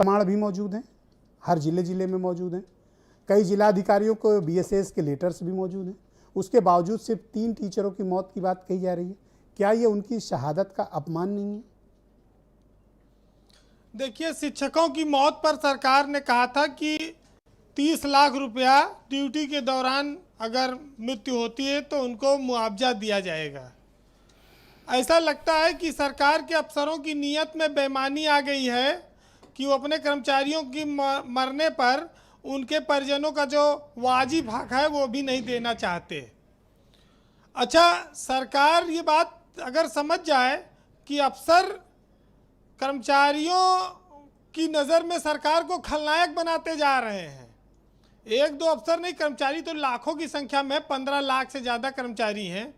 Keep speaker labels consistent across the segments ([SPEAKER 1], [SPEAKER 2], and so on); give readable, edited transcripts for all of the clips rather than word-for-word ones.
[SPEAKER 1] प्रमाण भी मौजूद हैं, हर जिले में मौजूद हैं। कई जिलाधिकारियों को BSS के लेटर्स भी मौजूद हैं। उसके बावजूद सिर्फ 3 टीचरों की मौत की बात कही जा रही है। क्या ये उनकी शहादत का अपमान नहीं है?
[SPEAKER 2] देखिए, शिक्षकों की मौत पर सरकार ने कहा था कि 30 लाख रुपया ड्यूटी के दौरान अगर मृत्यु होती है तो उनको मुआवजा दिया जाएगा। ऐसा लगता है कि सरकार के अफसरों की नीयत में बेईमानी आ गई है कि वो अपने कर्मचारियों की मरने पर उनके परिजनों का जो वाजिब हक है वो भी नहीं देना चाहते। अच्छा, सरकार ये बात अगर समझ जाए कि अफसर कर्मचारियों की नज़र में सरकार को खलनायक बनाते जा रहे हैं, 1-2 अफसर नहीं, कर्मचारी तो लाखों की संख्या में 15 लाख से ज़्यादा कर्मचारी हैं।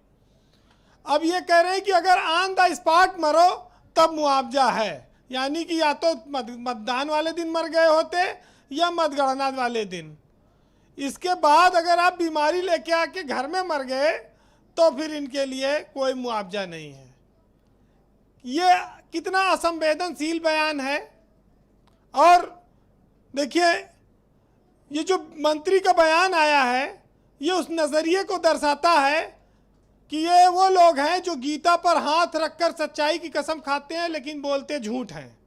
[SPEAKER 2] अब ये कह रहे हैं कि अगर ऑन द स्पॉट मरो तब मुआवजा है, यानी कि या तो मतदान वाले दिन मर गए होते या मतगणना वाले दिन। इसके बाद अगर आप बीमारी लेके आके घर में मर गए तो फिर इनके लिए कोई मुआवजा नहीं है। ये कितना असंवेदनशील बयान है। और देखिए, ये जो मंत्री का बयान आया है ये उस नज़रिए को दर्शाता है कि ये वो लोग हैं जो गीता पर हाथ रखकर सच्चाई की कसम खाते हैं लेकिन बोलते झूठ हैं।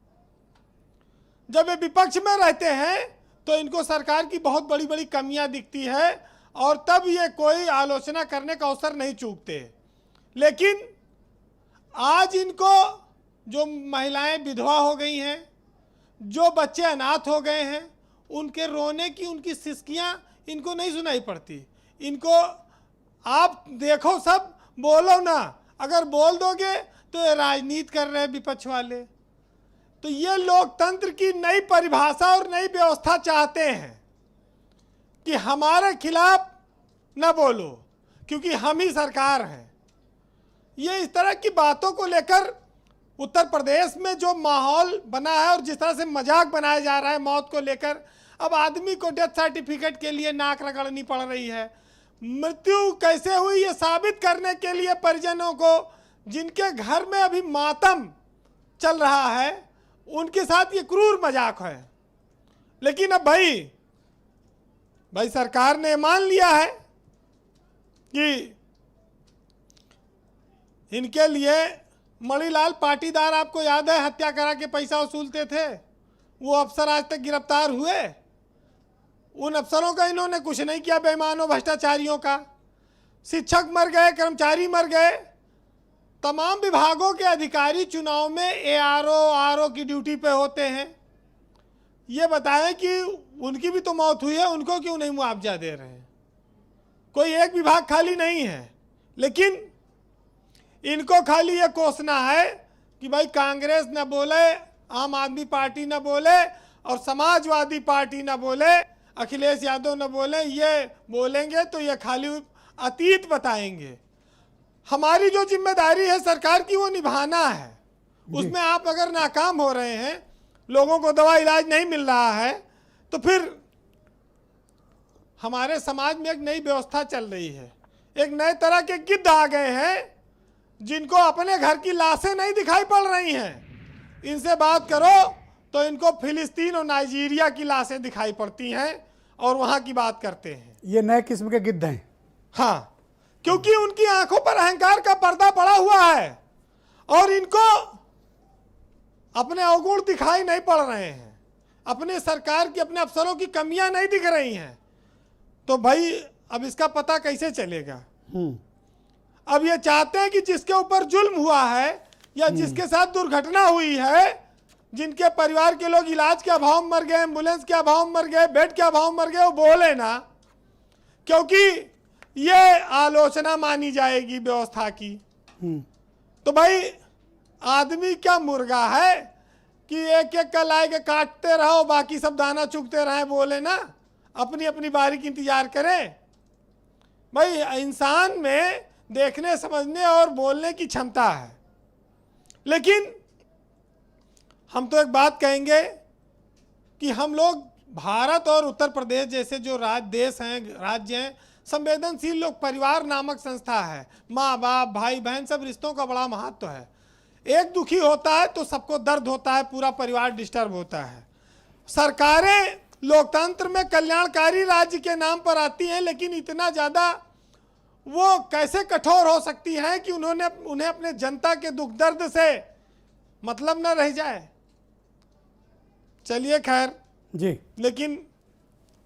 [SPEAKER 2] जब ये विपक्ष में रहते हैं तो इनको सरकार की बहुत बड़ी बड़ी कमियां दिखती है और तब ये कोई आलोचना करने का अवसर नहीं चूकते। लेकिन आज इनको जो महिलाएं विधवा हो गई हैं, जो बच्चे अनाथ हो गए हैं, उनके रोने की, उनकी सिसकियां इनको नहीं सुनाई पड़ती। इनको आप देखो, सब बोलो ना, अगर बोल दोगे तो ये राजनीति कर रहे हैं विपक्ष वाले। तो ये लोकतंत्र की नई परिभाषा और नई व्यवस्था चाहते हैं कि हमारे खिलाफ न बोलो क्योंकि हम ही सरकार हैं। ये इस तरह की बातों को लेकर उत्तर प्रदेश में जो माहौल बना है और जिस तरह से मजाक बनाया जा रहा है मौत को लेकर, अब आदमी को डेथ सर्टिफिकेट के लिए नाक रगड़नी पड़ रही है। मृत्यु कैसे हुई ये साबित करने के लिए परिजनों को, जिनके घर में अभी मातम चल रहा है, उनके साथ ये क्रूर मजाक है। लेकिन अब भाई सरकार ने मान लिया है कि इनके लिए मणिलाल पाटीदार, आपको याद है, हत्या करा के पैसा वसूलते थे, वो अफसर आज तक गिरफ्तार हुए। उन अफसरों का इन्होंने कुछ नहीं किया, बेईमानों भ्रष्टाचारियों का। शिक्षक मर गए, कर्मचारी मर गए। तमाम विभागों के अधिकारी चुनाव में ARO, RO की ड्यूटी पे होते हैं। ये बताएं कि उनकी भी तो मौत हुई है, उनको क्यों नहीं मुआवजा दे रहे हैं? कोई एक विभाग खाली नहीं है। लेकिन इनको खाली ये कोसना है कि भाई कांग्रेस न बोले, आम आदमी पार्टी न बोले और समाजवादी पार्टी न बोले, अखिलेश यादव न बोले। ये बोलेंगे तो ये खाली अतीत बताएंगे। हमारी जो जिम्मेदारी है सरकार की वो निभाना है। उसमें आप अगर नाकाम हो रहे हैं, लोगों को दवा इलाज नहीं मिल रहा है, तो फिर हमारे समाज में एक नई व्यवस्था चल रही है। एक नए तरह के गिद्ध आ गए हैं जिनको अपने घर की लाशें नहीं दिखाई पड़ रही हैं। इनसे बात करो तो इनको फिलिस्तीन और नाइजीरिया की लाशें दिखाई पड़ती हैं और वहां की बात करते हैं।
[SPEAKER 1] ये नए किस्म के गिद्ध हैं।
[SPEAKER 2] हाँ, क्योंकि उनकी आंखों पर अहंकार का पर्दा पड़ा हुआ है और इनको अपने अवगुण दिखाई नहीं पड़ रहे हैं, अपने सरकार की, अपने अफसरों की कमियां नहीं दिख रही हैं। तो भाई अब इसका पता कैसे चलेगा? अब ये चाहते हैं कि जिसके ऊपर जुल्म हुआ है या जिसके साथ दुर्घटना हुई है, जिनके परिवार के लोग इलाज के अभाव में मर गए, एम्बुलेंस के अभाव में मर गए, बेड के अभाव में मर गए, वो बोले ना, क्योंकि ये आलोचना मानी जाएगी व्यवस्था की। तो भाई आदमी क्या मुर्गा है कि एक एक का लाए के काटते रहो, बाकी सब दाना चुगते रहे? बोले ना, अपनी अपनी बारी की इंतजार करें। भाई इंसान में देखने, समझने और बोलने की क्षमता है। लेकिन हम तो एक बात कहेंगे कि हम लोग भारत और उत्तर प्रदेश जैसे जो देश हैं, राज्य हैं, संवेदनशील लोग, परिवार नामक संस्था है। माँ बाप, भाई बहन, सब रिश्तों का बड़ा महत्व है। एक दुखी होता है तो सबको दर्द होता है, पूरा परिवार डिस्टर्ब होता है। सरकारें लोकतंत्र में कल्याणकारी राज्य के नाम पर आती हैं, लेकिन इतना ज़्यादा वो कैसे कठोर हो सकती हैं कि उन्हें अपने जनता के दुख दर्द से मतलब न रह जाए। चलिए खैर
[SPEAKER 1] जी,
[SPEAKER 2] लेकिन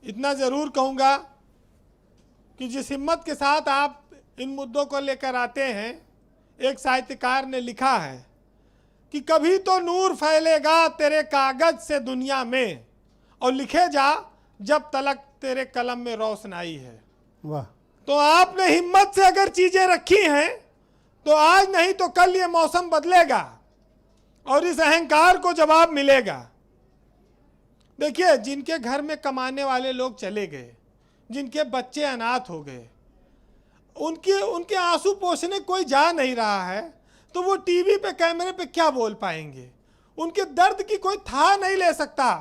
[SPEAKER 2] इतना ज़रूर कहूँगा कि जिस हिम्मत के साथ आप इन मुद्दों को लेकर आते हैं, एक साहित्यकार ने लिखा है कि कभी तो नूर फैलेगा तेरे कागज से दुनिया में, और लिखे जा जब तलक तेरे कलम में रोशनाई है।
[SPEAKER 1] वाह।
[SPEAKER 2] तो आपने हिम्मत से अगर चीजें रखी हैं तो आज नहीं तो कल ये मौसम बदलेगा और इस अहंकार को जवाब मिलेगा। देखिए, जिनके घर में कमाने वाले लोग चले गए, जिनके बच्चे अनाथ हो गए, उनके आंसू पोंछने कोई जा नहीं रहा है, तो वो टीवी पे कैमरे पे क्या बोल पाएंगे? उनके दर्द की कोई था नहीं ले सकता।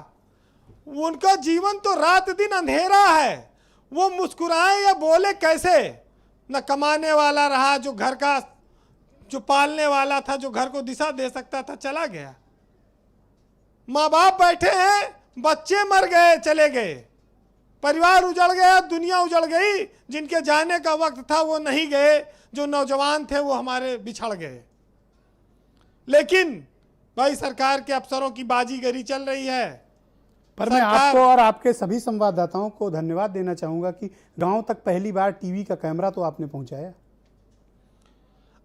[SPEAKER 2] उनका जीवन तो रात दिन अंधेरा है। वो मुस्कुराए या बोले कैसे? न कमाने वाला रहा, जो घर का जो पालने वाला था, जो घर को दिशा दे सकता था, चला गया। माँ बाप बैठे हैं, बच्चे मर गए, चले गए, परिवार उजड़ गया, दुनिया उजड़ गई। जिनके जाने का वक्त था वो नहीं गए, जो नौजवान थे वो हमारे बिछड़ गए। लेकिन भाई सरकार के अफसरों की बाजीगरी चल रही है।
[SPEAKER 1] पर मैं आपको और आपके सभी संवाददाताओं को धन्यवाद देना चाहूंगा कि गांव तक पहली बार टीवी का कैमरा तो आपने पहुंचाया।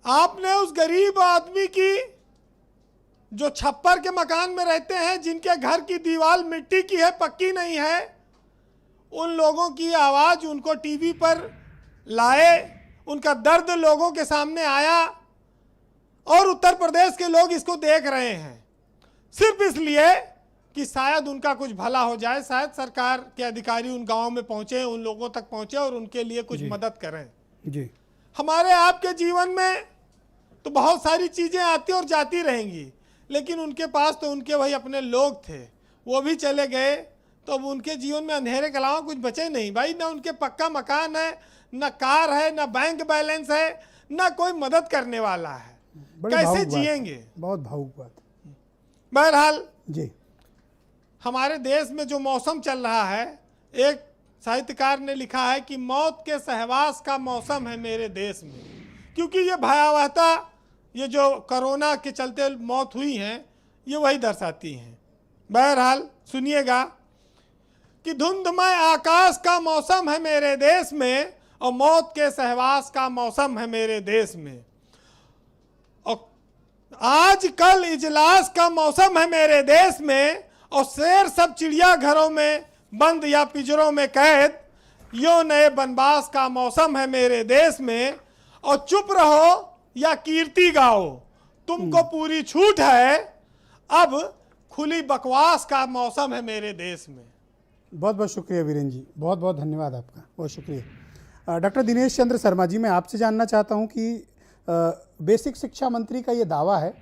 [SPEAKER 2] आपने उस गरीब आदमी की, जो छप्पर के मकान में रहते हैं, जिनके घर की दीवार मिट्टी की है, पक्की नहीं है, उन लोगों की आवाज़ उनको टीवी पर लाए, उनका दर्द लोगों के सामने आया और उत्तर प्रदेश के लोग इसको देख रहे हैं, सिर्फ इसलिए कि शायद उनका कुछ भला हो जाए, शायद सरकार के अधिकारी उन गांवों में पहुंचे, उन लोगों तक पहुंचे और उनके लिए कुछ मदद करें।
[SPEAKER 1] जी।
[SPEAKER 2] हमारे आपके जीवन में तो बहुत सारी चीज़ें आती और जाती रहेंगी, लेकिन उनके पास तो उनके वही अपने लोग थे, वो भी चले गए, तो अब उनके जीवन में अंधेरे के अलावा कुछ बचे नहीं भाई। ना उनके पक्का मकान है, ना कार है, ना बैंक बैलेंस है, ना कोई मदद करने वाला है। कैसे जिएंगे?
[SPEAKER 1] बहुत भावुक बात।
[SPEAKER 2] बहरहाल
[SPEAKER 1] जी,
[SPEAKER 2] हमारे देश में जो मौसम चल रहा है, एक साहित्यकार ने लिखा है कि मौत के सहवास का मौसम है मेरे देश में, क्योंकि ये भयावहता, ये जो कोरोना के चलते मौत हुई हैं, ये वही दर्शाती हैं। बहरहाल सुनिएगा कि धुंधमय आकाश का मौसम है मेरे देश में और मौत के सहवास का मौसम है मेरे देश में, और आज कल इजलास का मौसम है मेरे देश में, और शेर सब चिड़िया घरों में बंद या पिंजरों में कैद, यो नए बनवास का मौसम है मेरे देश में, और चुप रहो या कीर्ति गाओ, तुमको पूरी छूट है, अब खुली बकवास का मौसम है मेरे देश में।
[SPEAKER 1] बहुत बहुत शुक्रिया वीरेंद्र जी, बहुत बहुत धन्यवाद आपका, बहुत शुक्रिया। डॉक्टर दिनेश चंद्र शर्मा जी, मैं आपसे जानना चाहता हूं कि बेसिक शिक्षा मंत्री का ये दावा है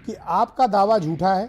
[SPEAKER 1] कि आपका दावा झूठा है,